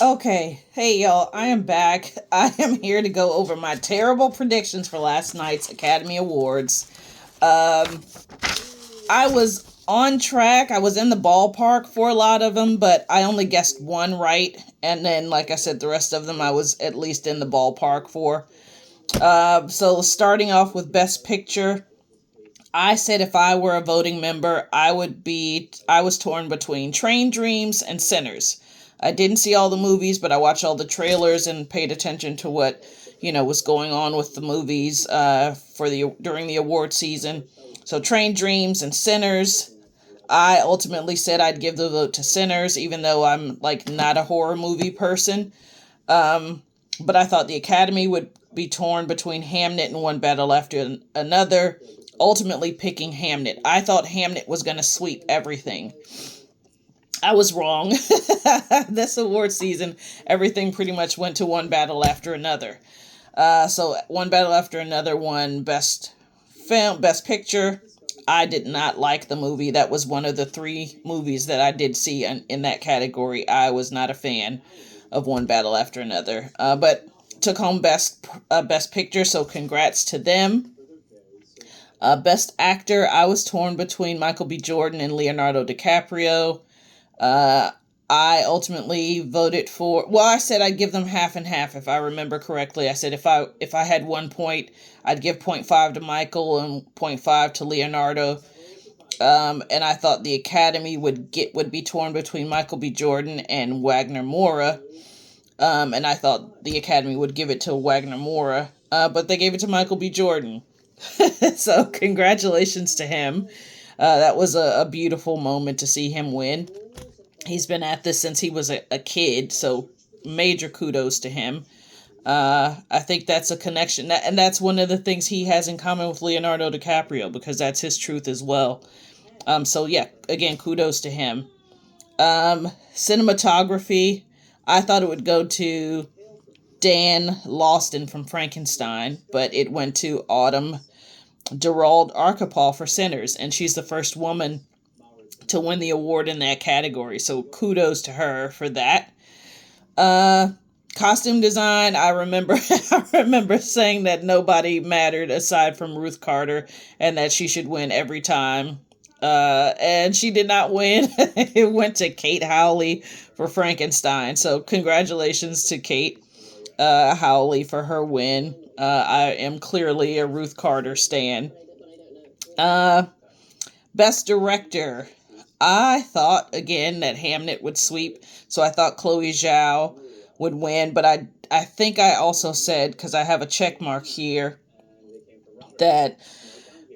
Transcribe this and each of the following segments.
Okay, hey y'all, I am back. I am here to go over my terrible predictions for last night's Academy Awards. Um, I was on track. I was in the ballpark for a lot of them, but I only guessed one right. And then, like I said, the rest of them I was at least in the ballpark for. So starting off with Best Picture, I said if I were a voting member, I was torn between Train Dreams and Sinners. I didn't see all the movies, but I watched all the trailers and paid attention to what, was going on with the movies during the award season. So Train Dreams and Sinners. I ultimately said I'd give the vote to Sinners, even though I'm like not a horror movie person. Um, but I thought the Academy would be torn between Hamnet and One Battle After Another, ultimately picking Hamnet. I thought Hamnet was going to sweep everything. I was wrong. This award season, everything pretty much went to One Battle After Another. So One Battle After Another won Best Film, Best Picture. I did not like the movie. That was one of the three movies that I did see in that category. I was not a fan of One Battle After Another. But took home Best Picture, so congrats to them. Best Actor, I was torn between Michael B. Jordan and Leonardo DiCaprio. Uh, I ultimately voted for. Well, I said I'd give them half and half if I remember correctly. I said if I had 1 point, I'd give point 0.5 to Michael and point 0.5 to Leonardo. And I thought the Academy would be torn between Michael B. Jordan and Wagner Moura. And I thought the Academy would give it to Wagner Moura, but they gave it to Michael B. Jordan. So congratulations to him. That was a beautiful moment to see him win. He's been at this since he was a kid, so major kudos to him. I think that's a connection, and that's one of the things he has in common with Leonardo DiCaprio, because that's his truth as well. So yeah, again, kudos to him. Cinematography, I thought it would go to Dan Lawson from Frankenstein, but it went to Autumn Gerald Archipel for Sinners, and she's the first woman to win the award in that category. So kudos to her for that. Uh, Costume design, I remember I remember saying that nobody mattered aside from Ruth Carter and that she should win every time. And she did not win. It went to Kate Howley for Frankenstein. So congratulations to Kate Howley for her win. I am clearly a Ruth Carter stan. Uh, Best Director. I thought again that Hamnet would sweep, so I thought Chloe Zhao would win, but I think I also said, because I have a check mark here, that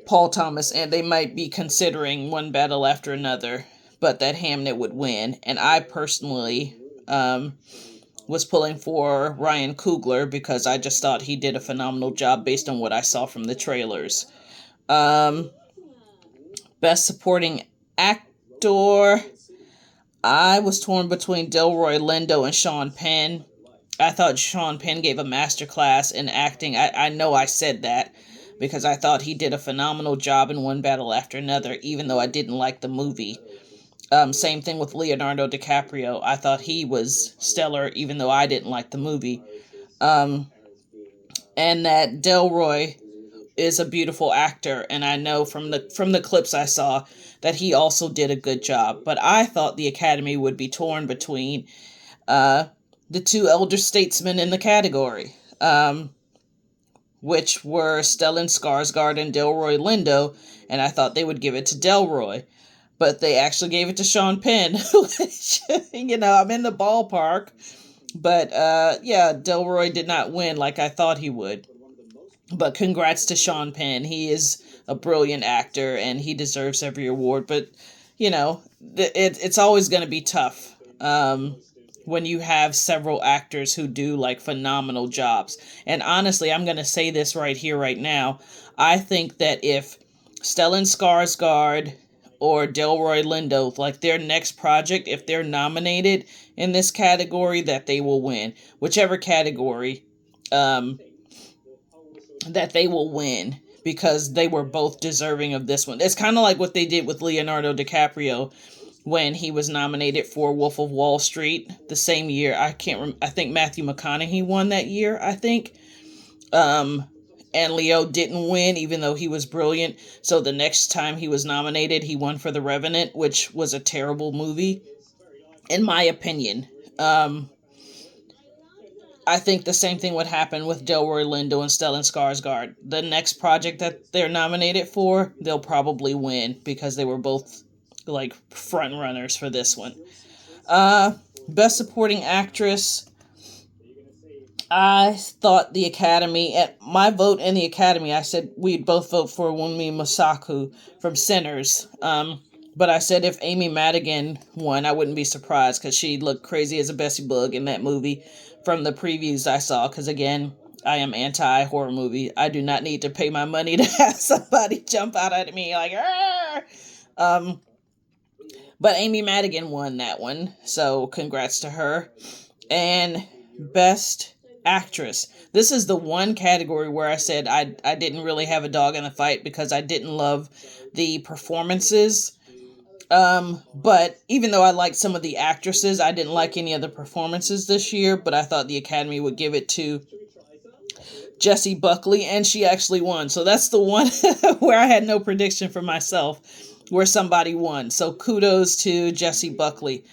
Paul Thomas and they might be considering One Battle After Another, but that Hamnet would win. And I personally was pulling for Ryan Coogler because I just thought he did a phenomenal job based on what I saw from the trailers. Um, Best Supporting Actor, I was torn between Delroy Lindo and Sean Penn. I thought Sean Penn gave a masterclass in acting. I know I said that because I thought he did a phenomenal job in One Battle After Another, even though I didn't like the movie. Same thing with Leonardo DiCaprio. I thought he was stellar, even though I didn't like the movie. Um, and that Delroy is a beautiful actor, and I know from the clips I saw that he also did a good job. But I thought the Academy would be torn between uh, the two elder statesmen in the category, which were Stellan Skarsgård and Delroy Lindo, and I thought they would give it to Delroy. But they actually gave it to Sean Penn, which, I'm in the ballpark. But, yeah, Delroy did not win like I thought he would. But congrats to Sean Penn. He is a brilliant actor, and he deserves every award. But, it's always going to be tough when you have several actors who do, like, phenomenal jobs. And honestly, I'm going to say this right here, right now. I think that if Stellan Skarsgård or Delroy Lindo, like their next project, if they're nominated in this category, that they will win. Whichever category that they will win, because they were both deserving of this one. It's kind of like what they did with Leonardo DiCaprio when he was nominated for Wolf of Wall Street the same year. I think Matthew McConaughey won that year, I think. And Leo didn't win, even though he was brilliant. So the next time he was nominated, he won for The Revenant, which was a terrible movie, in my opinion. I think the same thing would happen with Delroy Lindo and Stellan Skarsgård. The next project that they're nominated for, they'll probably win because they were both like front runners for this one. Best Supporting Actress. I thought the Academy, at my vote in the Academy, I said we'd both vote for Wunmi Mosaku from Sinners. But I said if Amy Madigan won, I wouldn't be surprised because she looked crazy as a Bessie Bug in that movie from the previews I saw. Because again, I am anti-horror movie. I do not need to pay my money to have somebody jump out at me like, Arr! But Amy Madigan won that one, so congrats to her. And Best Actress. This is the one category where I said I didn't really have a dog in the fight because I didn't love the performances. But even though I liked some of the actresses, I didn't like any of the performances this year, but I thought the Academy would give it to Jessie Buckley, and she actually won. So that's the one where I had no prediction for myself, where somebody won. So kudos to Jessie Buckley.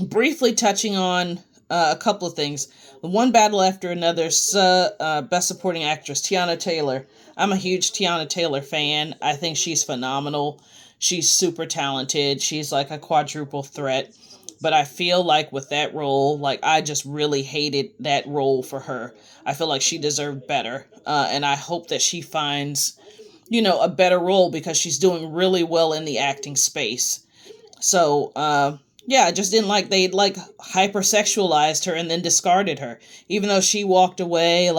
Briefly touching on a couple of things. One Battle After Another, Best Supporting Actress, Tiana Taylor. I'm a huge Tiana Taylor fan. I think she's phenomenal. She's super talented. She's like a quadruple threat. But I feel like with that role, like I just really hated that role for her. I feel like she deserved better. And I hope that she finds, a better role because she's doing really well in the acting space. So, yeah, I just didn't like they hypersexualized her and then discarded her. Even though she walked away,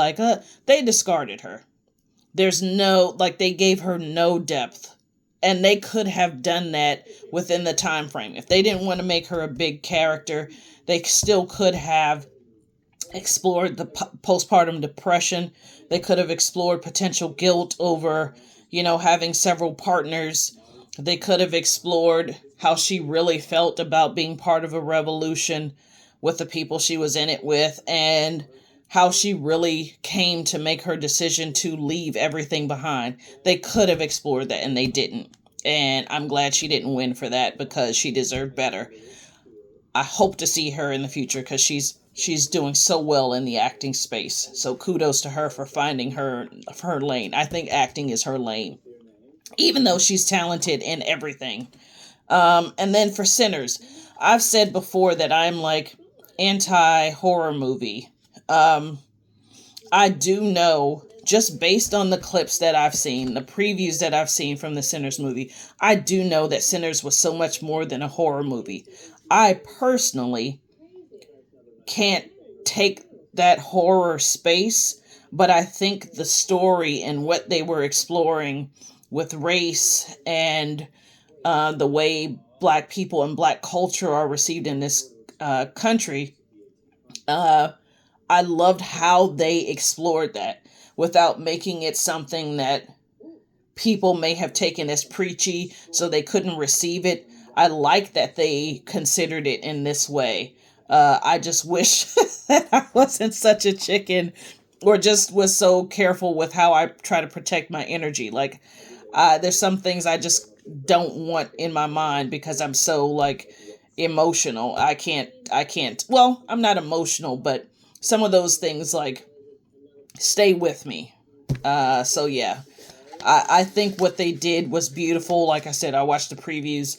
they discarded her. There's they gave her no depth. And they could have done that within the time frame. If they didn't want to make her a big character, they still could have explored the postpartum depression. They could have explored potential guilt over, having several partners. They could have explored how she really felt about being part of a revolution with the people she was in it with, and how she really came to make her decision to leave everything behind. They could have explored that, and they didn't. And I'm glad she didn't win for that because she deserved better. I hope to see her in the future because she's doing so well in the acting space. So kudos to her for finding her lane. I think acting is her lane, even though she's talented in everything. And then for Sinners, I've said before that I'm like anti-horror movie. I do know, just based on the clips that I've seen, the previews that I've seen from the Sinners movie, I do know that Sinners was so much more than a horror movie. I personally can't take that horror space, but I think the story and what they were exploring with race and the way Black people and Black culture are received in this country, I loved how they explored that without making it something that people may have taken as preachy so they couldn't receive it. I like that they considered it in this way. I just wish that I wasn't such a chicken or just was so careful with how I try to protect my energy. There's some things I just don't want in my mind because I'm so emotional. I can't, well, I'm not emotional, but some of those things stay with me. So yeah, I think what they did was beautiful. Like I said, I watched the previews,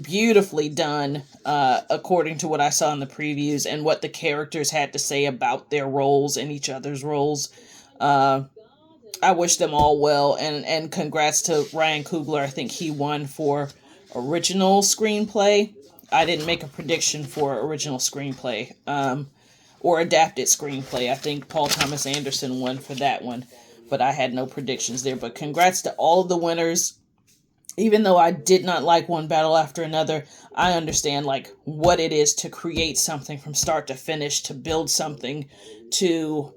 beautifully done, according to what I saw in the previews and what the characters had to say about their roles and each other's roles. I wish them all well, and congrats to Ryan Coogler. I think he won for original screenplay. I didn't make a prediction for original screenplay, or adapted screenplay. I think Paul Thomas Anderson won for that one, but I had no predictions there. But congrats to all of the winners. Even though I did not like One Battle After Another, I understand what it is to create something from start to finish, to build something, to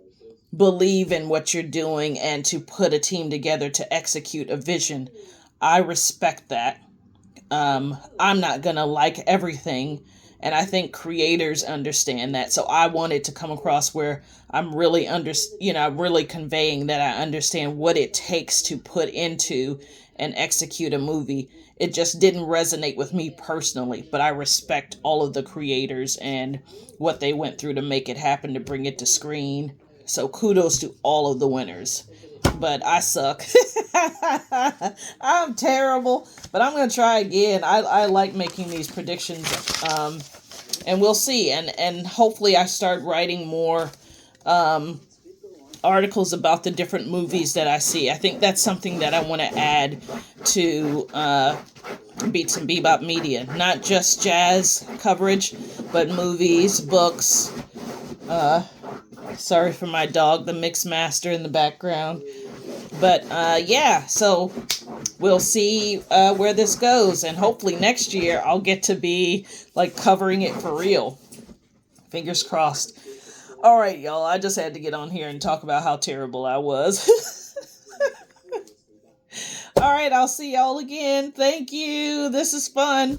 believe in what you're doing, and to put a team together to execute a vision. I respect that. I'm not gonna like everything. And I think creators understand that. So I wanted to come across where I'm really I'm really conveying that I understand what it takes to put into and execute a movie. It just didn't resonate with me personally, but I respect all of the creators and what they went through to make it happen, to bring it to screen. So kudos to all of the winners. But I suck. I'm terrible, but I'm gonna try again. I like making these predictions, and we'll see. And hopefully, I start writing more articles about the different movies that I see. I think that's something that I want to add to Beats and Bebop Media. Not just jazz coverage, but movies, books. Sorry for my dog, the mix master in the background. But yeah, so we'll see where this goes. And hopefully next year I'll get to be like covering it for real. Fingers crossed. All right, y'all. I just had to get on here and talk about how terrible I was. All right, I'll see y'all again. Thank you. This is fun.